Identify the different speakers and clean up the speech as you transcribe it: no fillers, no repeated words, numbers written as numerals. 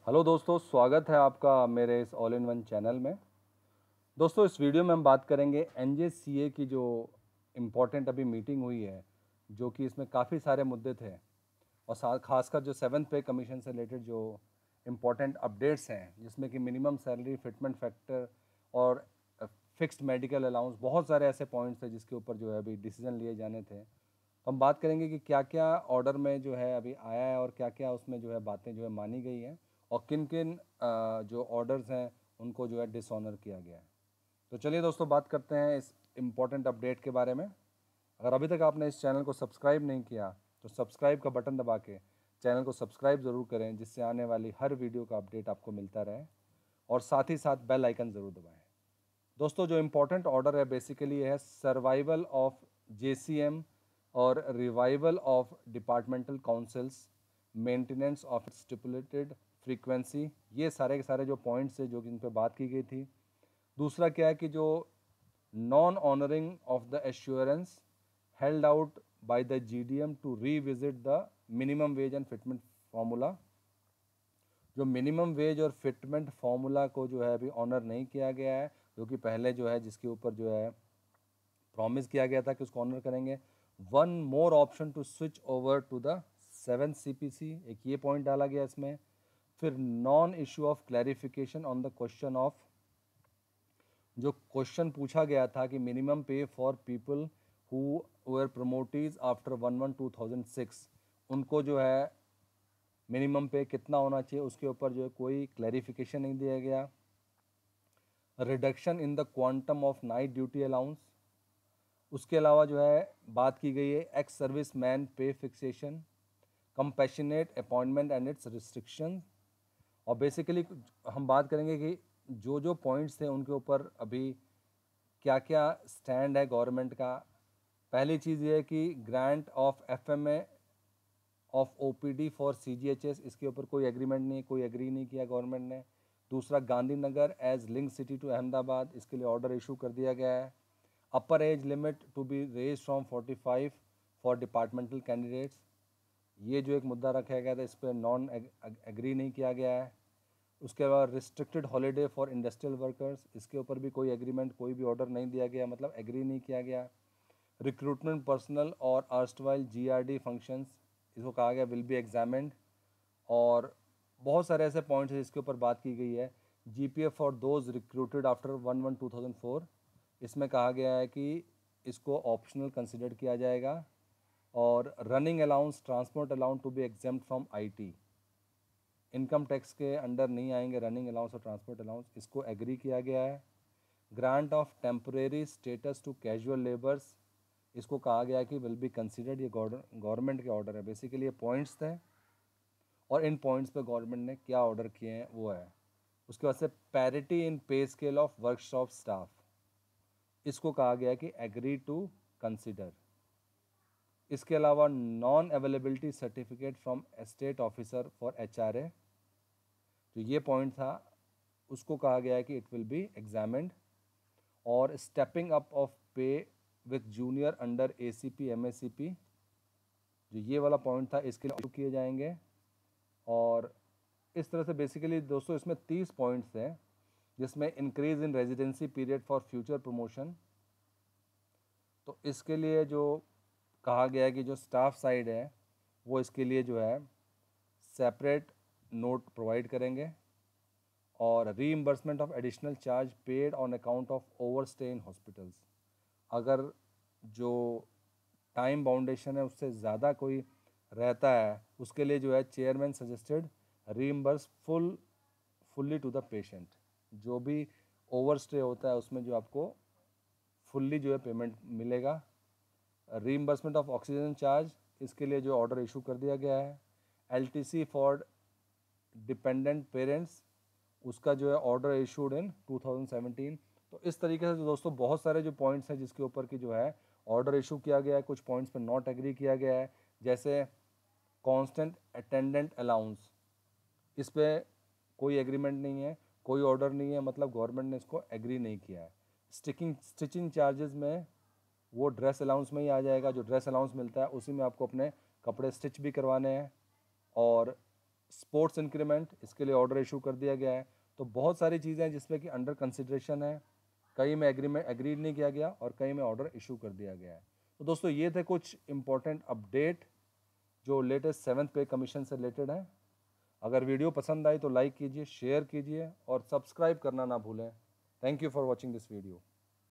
Speaker 1: Hello दोस्तों, स्वागत है आपका मेरे इस ऑल इन वन चैनल में। दोस्तों, इस वीडियो में हम बात करेंगे एनजेसीए की जो इम्पोर्टेंट अभी मीटिंग हुई है, जो कि इसमें काफ़ी सारे मुद्दे थे और खासकर जो 7th पे कमीशन से रिलेटेड जो इम्पोर्टेंट अपडेट्स हैं, जिसमें कि मिनिमम सैलरी, फिटमेंट फैक्टर और फिक्स्ड मेडिकल अलाउंस, बहुत सारे ऐसे पॉइंट्स थे जिसके ऊपर जो है अभी डिसीजन लिए जाने थे। तो हम बात करेंगे कि क्या क्या ऑर्डर में जो है अभी आया है और क्या क्या उसमें जो है बातें जो है मानी गई हैं और किन किन जो ऑर्डर्स हैं उनको जो है डिसऑनर किया गया है। तो चलिए दोस्तों, बात करते हैं इस इम्पोर्टेंट अपडेट के बारे में। अगर अभी तक आपने इस चैनल को सब्सक्राइब नहीं किया तो सब्सक्राइब का बटन दबा के चैनल को सब्सक्राइब ज़रूर करें, जिससे आने वाली हर वीडियो का अपडेट आपको मिलता रहे और साथ ही साथ बेल आइकन ज़रूर दबाएं। दोस्तों, जो इम्पोर्टेंट ऑर्डर है बेसिकली है सर्वाइवल ऑफ जेसीएम और revival of departmental councils, maintenance of stipulated frequency. ये सारे के सारे जो पॉइंट्स है जो कि इन पर बात की गई थी। दूसरा क्या है कि जो non honouring of the assurance held out by the GDM to revisit the minimum wage and fitment formula. जो मिनिमम वेज और फिटमेंट फार्मूला को जो है अभी ऑनर नहीं किया गया है, जो कि पहले जो है जिसके ऊपर जो है प्रॉमिस किया गया था कि उसको ऑनर करेंगे। One more option to switch over to the 7th CPC, एक ये पॉइंट डाला गया इसमें। फिर non issue of clarification on the question of, जो क्वेश्चन पूछा गया था कि minimum pay for people who were promotees after 1/1/2006, उनको जो है मिनिमम पे कितना होना चाहिए उसके ऊपर जो है कोई क्लैरिफिकेशन नहीं दिया गया। Reduction in the quantum of night duty allowance, उसके अलावा जो है बात की गई है एक्स सर्विस मैन पे fixation, compassionate appointment and it's restriction. और बेसिकली हम बात करेंगे कि जो जो पॉइंट्स थे उनके ऊपर अभी क्या क्या स्टैंड है गवर्नमेंट का। पहली चीज़ ये है कि grant of FMA of OPD for CGHS, इसके ऊपर कोई एग्रीमेंट नहीं, कोई एग्री नहीं किया गवर्नमेंट ने। दूसरा, Gandhinagar as link city to Ahmedabad, इसके लिए ऑर्डर इशू कर दिया गया है। Upper age limit to be raise from 45 for departmental candidates, ये जो एक मुद्दा रखा गया था इस पर नॉन एग्री नहीं किया गया है। उसके बाद restricted holiday for industrial workers, इसके ऊपर भी कोई एग्रीमेंट, कोई भी ऑर्डर नहीं दिया गया, मतलब एग्री नहीं किया गया। रिक्रूटमेंट पर्सनल और अर्स्टवाइल जीआरडी फंक्शंस, इसको कहा गया विल बी एग्जामिन्ड। और बहुत सारे ऐसे पॉइंट्स हैं जिसके ऊपर बात की गई है। GPF for those recruited after 1/1/2004, इसमें कहा गया है कि इसको ऑप्शनल कंसिडर किया जाएगा। और running allowance, transport allowance to be exempt from IT, income tax के अंडर नहीं आएंगे रनिंग अलाउंस और ट्रांसपोर्ट अलाउंस, इसको एग्री किया गया है। Grant of temporary status to casual labours, इसको कहा गया है कि विल बी कंसिडर्ड। ये गवर्नमेंट के ऑर्डर है, बेसिकली ये पॉइंट्स थे और इन पॉइंट्स पे गवर्नमेंट ने क्या ऑर्डर किए हैं वो है। उसके बाद से पैरिटी इन पे स्केल ऑफ वर्कशॉप स्टाफ, इसको कहा गया है कि एग्री टू कंसिडर। इसके अलावा non availability certificate from estate officer for HRA, जो ये पॉइंट था उसको कहा गया है कि इट विल बी एग्जामिन्ड। और stepping up of pay with junior under ACP MSCP, जो ये वाला पॉइंट था, इसके लिए किए जाएंगे। और इस तरह से बेसिकली दोस्तों इसमें 30 पॉइंट्स हैं, जिसमें increase in residency period for future promotion, तो इसके लिए जो कहा गया है कि जो स्टाफ साइड है वो इसके लिए जो है सेपरेट नोट प्रोवाइड करेंगे। और reimbursement of additional charge paid on account of over stay in hospitals, अगर जो टाइम बाउंडेशन है उससे ज़्यादा कोई रहता है उसके लिए जो है chairman suggested reimburse fully to the patient. जो भी ओवर स्टे होता है उसमें जो आपको फुल्ली जो है पेमेंट मिलेगा। रीइंबर्समेंट ऑफ ऑक्सीजन चार्ज, इसके लिए जो ऑर्डर इशू कर दिया गया है। एलटीसी फॉर डिपेंडेंट पेरेंट्स, उसका जो है ऑर्डर इशूड इन 2017। तो इस तरीके से दोस्तों बहुत सारे जो पॉइंट्स हैं जिसके ऊपर की जो है ऑर्डर इशू किया गया है, कुछ पॉइंट्स पर नॉट एग्री किया गया है। जैसे कांस्टेंट अटेंडेंट अलाउंस, इस पर कोई एग्रीमेंट नहीं है, कोई ऑर्डर नहीं है, मतलब गवर्नमेंट ने इसको एग्री नहीं किया है। स्टिचिंग चार्जेस में वो ड्रेस अलाउंस में ही आ जाएगा, जो ड्रेस अलाउंस मिलता है उसी में आपको अपने कपड़े स्टिच भी करवाने हैं। और स्पोर्ट्स इंक्रीमेंट, इसके लिए ऑर्डर इशू कर दिया गया है। तो बहुत सारी चीज़ें हैं जिसमें कि अंडर कंसिडरेशन है, कई में एग्रीड नहीं किया गया और कई में ऑर्डर इशू कर दिया गया है। तो दोस्तों ये थे कुछ इंपॉर्टेंट अपडेट जो लेटेस्ट 7th पे कमीशन से रिलेटेड हैं। अगर वीडियो पसंद आई तो लाइक कीजिए, शेयर कीजिए और सब्सक्राइब करना ना भूलें। Thank you for watching this video.